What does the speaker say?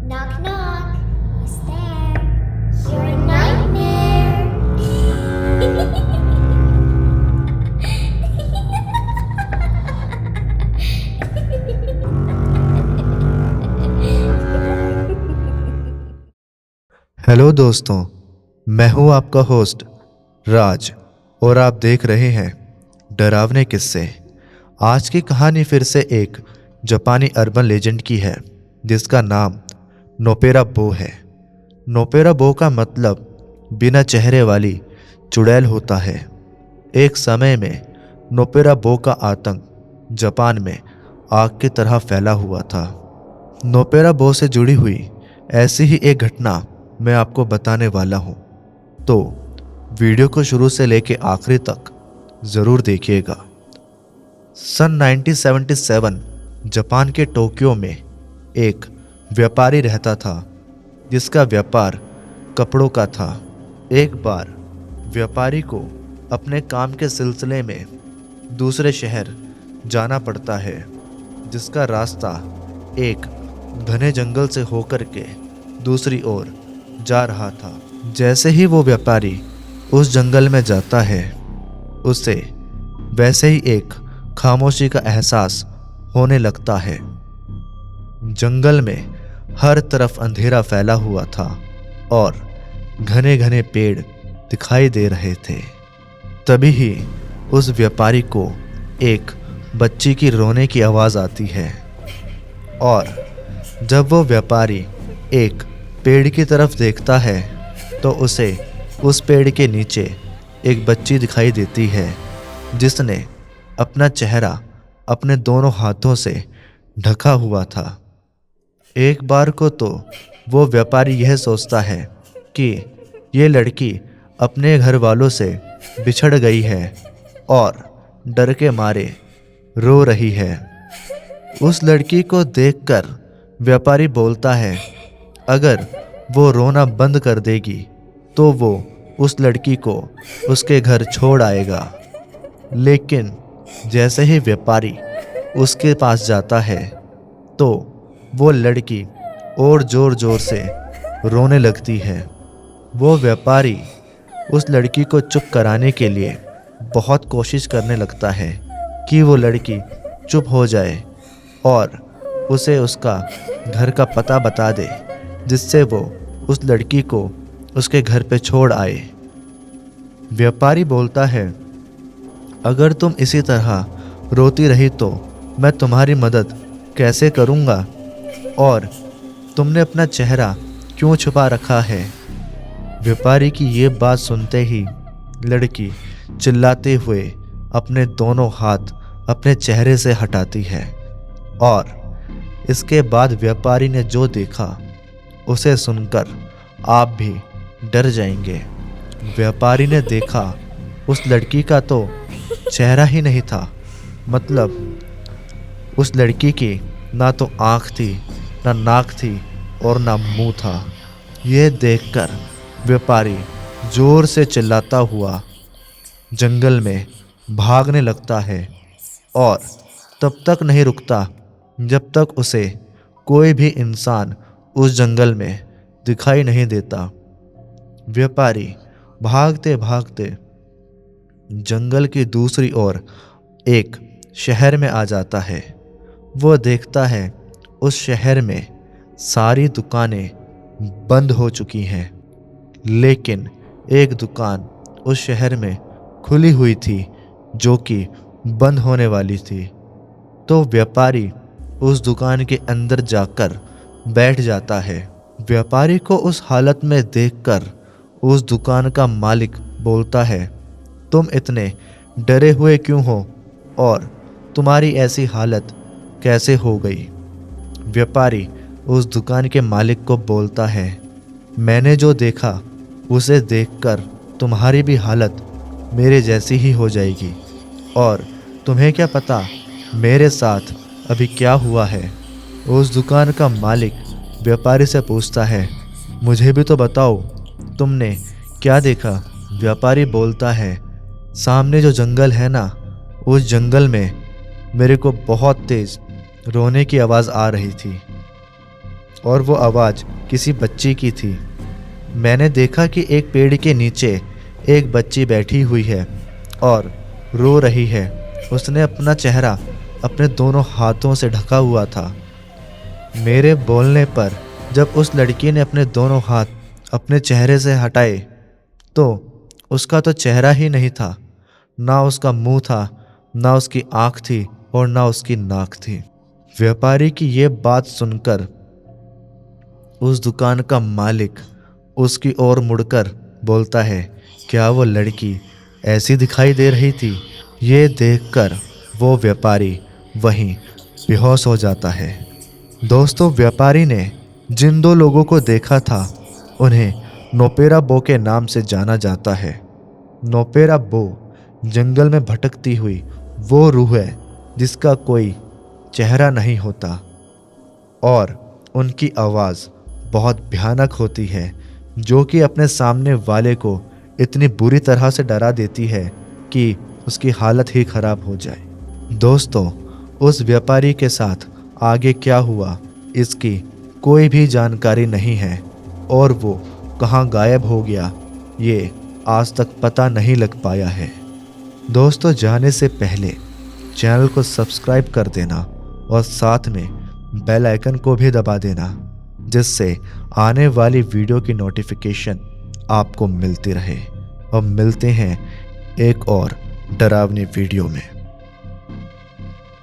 Knock knock. Who's there? You're a nightmare. Hello दोस्तों, मैं हूं आपका होस्ट राज और आप देख रहे हैं डरावने किस्से। आज की कहानी फिर से एक जापानी अर्बन लेजेंड की है जिसका नाम नोपेरा बो है। नोपेरा बो का मतलब बिना चेहरे वाली चुड़ैल होता है। एक समय में नोपेरा बो का आतंक जापान में आग की तरह फैला हुआ था। नोपेरा बो से जुड़ी हुई ऐसी ही एक घटना मैं आपको बताने वाला हूं, तो वीडियो को शुरू से लेके आखिरी तक ज़रूर देखिएगा। सन 1977 जापान के टोक्यो में एक व्यापारी रहता था जिसका व्यापार कपड़ों का था। एक बार व्यापारी को अपने काम के सिलसिले में दूसरे शहर जाना पड़ता है, जिसका रास्ता एक घने जंगल से होकर के दूसरी ओर जा रहा था। जैसे ही वो व्यापारी उस जंगल में जाता है, उसे वैसे ही एक खामोशी का एहसास होने लगता है। जंगल में हर तरफ अंधेरा फैला हुआ था और घने घने पेड़ दिखाई दे रहे थे। तभी ही उस व्यापारी को एक बच्ची की रोने की आवाज़ आती है और जब वो व्यापारी एक पेड़ की तरफ देखता है तो उसे उस पेड़ के नीचे एक बच्ची दिखाई देती है जिसने अपना चेहरा अपने दोनों हाथों से ढका हुआ था। एक बार को तो वो व्यापारी यह सोचता है कि ये लड़की अपने घर वालों से बिछड़ गई है और डर के मारे रो रही है। उस लड़की को देखकर व्यापारी बोलता है, अगर वो रोना बंद कर देगी तो वो उस लड़की को उसके घर छोड़ आएगा। लेकिन जैसे ही व्यापारी उसके पास जाता है तो वो लड़की और ज़ोर ज़ोर से रोने लगती है। वो व्यापारी उस लड़की को चुप कराने के लिए बहुत कोशिश करने लगता है कि वो लड़की चुप हो जाए और उसे उसका घर का पता बता दे, जिससे वो उस लड़की को उसके घर पे छोड़ आए। व्यापारी बोलता है, अगर तुम इसी तरह रोती रही तो मैं तुम्हारी मदद कैसे करूँगा, और तुमने अपना चेहरा क्यों छुपा रखा है। व्यापारी की ये बात सुनते ही लड़की चिल्लाते हुए अपने दोनों हाथ अपने चेहरे से हटाती है और इसके बाद व्यापारी ने जो देखा उसे सुनकर आप भी डर जाएंगे। व्यापारी ने देखा उस लड़की का तो चेहरा ही नहीं था, मतलब उस लड़की की ना तो आँख थी, ना नाक थी और ना मुंह था। यह देखकर व्यापारी जोर से चिल्लाता हुआ जंगल में भागने लगता है और तब तक नहीं रुकता जब तक उसे कोई भी इंसान उस जंगल में दिखाई नहीं देता। व्यापारी भागते भागते जंगल की दूसरी ओर एक शहर में आ जाता है। वो देखता है उस शहर में सारी दुकानें बंद हो चुकी हैं, लेकिन एक दुकान उस शहर में खुली हुई थी जो कि बंद होने वाली थी। तो व्यापारी उस दुकान के अंदर जाकर बैठ जाता है। व्यापारी को उस हालत में देखकर उस दुकान का मालिक बोलता है, तुम इतने डरे हुए क्यों हो और तुम्हारी ऐसी हालत कैसे हो गई। व्यापारी उस दुकान के मालिक को बोलता है, मैंने जो देखा उसे देखकर तुम्हारी भी हालत मेरे जैसी ही हो जाएगी, और तुम्हें क्या पता मेरे साथ अभी क्या हुआ है। उस दुकान का मालिक व्यापारी से पूछता है, मुझे भी तो बताओ तुमने क्या देखा। व्यापारी बोलता है, सामने जो जंगल है ना, उस जंगल में मेरे को बहुत तेज रोने की आवाज़ आ रही थी। और वो आवाज़ किसी बच्ची की थी। मैंने देखा कि एक पेड़ के नीचे एक बच्ची बैठी हुई है और रो रही है। उसने अपना चेहरा अपने दोनों हाथों से ढका हुआ था। मेरे बोलने पर जब उस लड़की ने अपने दोनों हाथ अपने चेहरे से हटाए तो उसका तो चेहरा ही नहीं था, ना उसका मुंह था, ना उसकी आँख थी और ना उसकी नाक थी। व्यापारी की ये बात सुनकर उस दुकान का मालिक उसकी ओर मुड़कर बोलता है, क्या वो लड़की ऐसी दिखाई दे रही थी? ये देखकर वो व्यापारी वहीं बेहोश हो जाता है। दोस्तों, व्यापारी ने जिन दो लोगों को देखा था उन्हें नोपेरा बो के नाम से जाना जाता है। नोपेरा बो जंगल में भटकती हुई वो रूह है जिसका कोई चेहरा नहीं होता और उनकी आवाज़ बहुत भयानक होती है, जो कि अपने सामने वाले को इतनी बुरी तरह से डरा देती है कि उसकी हालत ही खराब हो जाए। दोस्तों, उस व्यापारी के साथ आगे क्या हुआ इसकी कोई भी जानकारी नहीं है और वो कहाँ गायब हो गया ये आज तक पता नहीं लग पाया है। दोस्तों, जाने से पहले चैनल को सब्सक्राइब कर देना और साथ में बेल आइकन को भी दबा देना, जिससे आने वाली वीडियो की नोटिफिकेशन आपको मिलती रहे। अब मिलते हैं एक और डरावनी वीडियो में।